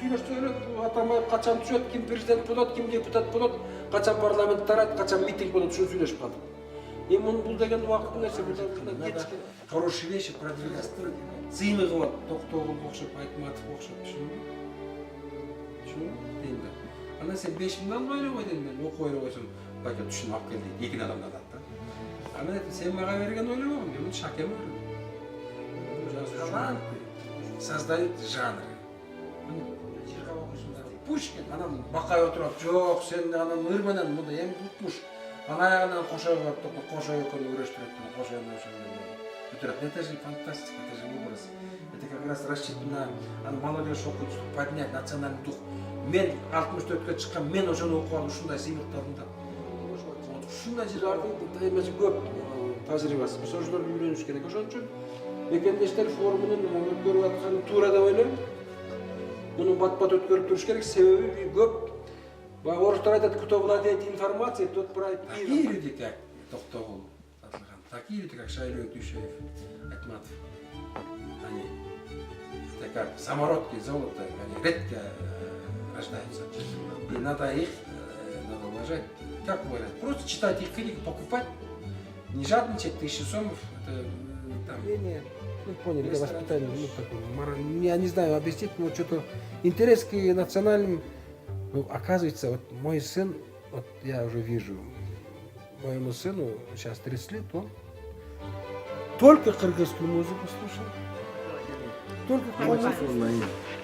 сүйлөшсө Атамбаев качан түшөт, ким президент болот, ким депутат болот, качан парламент тарайт, качан митинг болот, ушуну сүйлөшүп калдык. Эми бул деген убакыттын нерсе, хорошие вещи продвигаться. Сыймый кылып, Токтогулга окшоп, Айтматовго окшоп, түшүнүңбү? Дейм да. Анан сен 5 мыңдан ойлобой дейм мен, окуп ойлобойсуң, бака түшүнүп алып кел дейт, экин адамдан да. Анан сен мага берген ойлобогум, мен Шакем ойлойм. Создают жанры. Пушкин, анан бакай отуруп, жок, сен анан ыр менен мында эми пуш. Анан аягынан кошо коюп, кошо экөөнү күрөштүрөт, кошо менен это же фантастика, это же образ. Это как раз рассчитано на молодежь окуп поднять национальный дух. Мен 64-кө чыккан, мен ошону окуп алып ушундай сыйлыктардым да. Ушундай жерлердин эмеси көп тажрыйбасы. Биз ошолорду үйрөнүш керек. Ошон үчүн мекендештер форумунун өткөрүп атканын туура деп ойлойм. Муну бат-бат өткөрүп туруш керек. Себеби көп орустар айтат, кто владеет информацией, тот правит миром. Такие люди, как Токтогул, такие люди, как Шайло Дюшеев, Айтматов, они как самородки золота, они редко рождаются. И надо их надо уважать. Как говорят, просто читать их книги, покупать, не жадничать, 1000 сомов, это там... Не, ну поняли, это воспитание, ну такое, я не знаю объяснить, но что-то интерес к национальным, ну, оказывается, вот мой сын, вот я уже вижу, моему сыну сейчас 30 лет, он только кыргызскую музыку слушал, только кыргызскую.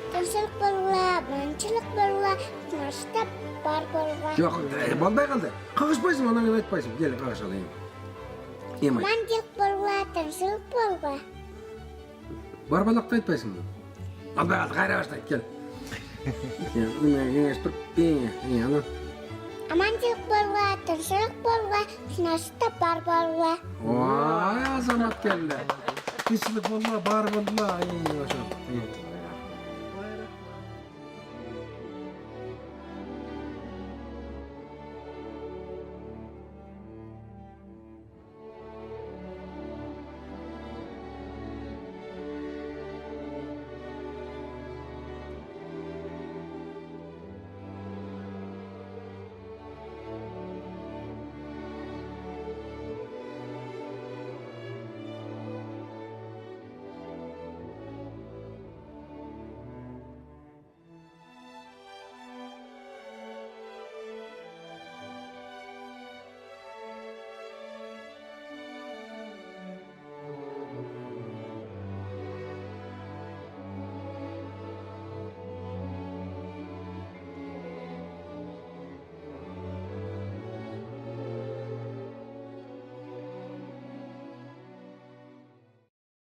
Тынчылык болула, манчылык болула, тыныштап бар болула. Жок, болбой калды. Кагышпайсың, анан кийин айтпайсың. Кел, кагыш алайын. Эми. Мандылык болула, тынчылык болула. Барбалакты айтпайсың. Албай калды, кайра баштайт, кел. Кеңеш туруп, анан. Амандылык болула, тынчылык болула, тыныштап бар болула. Ой, азамат келди. Тынчылык болула, бар болула, ошо.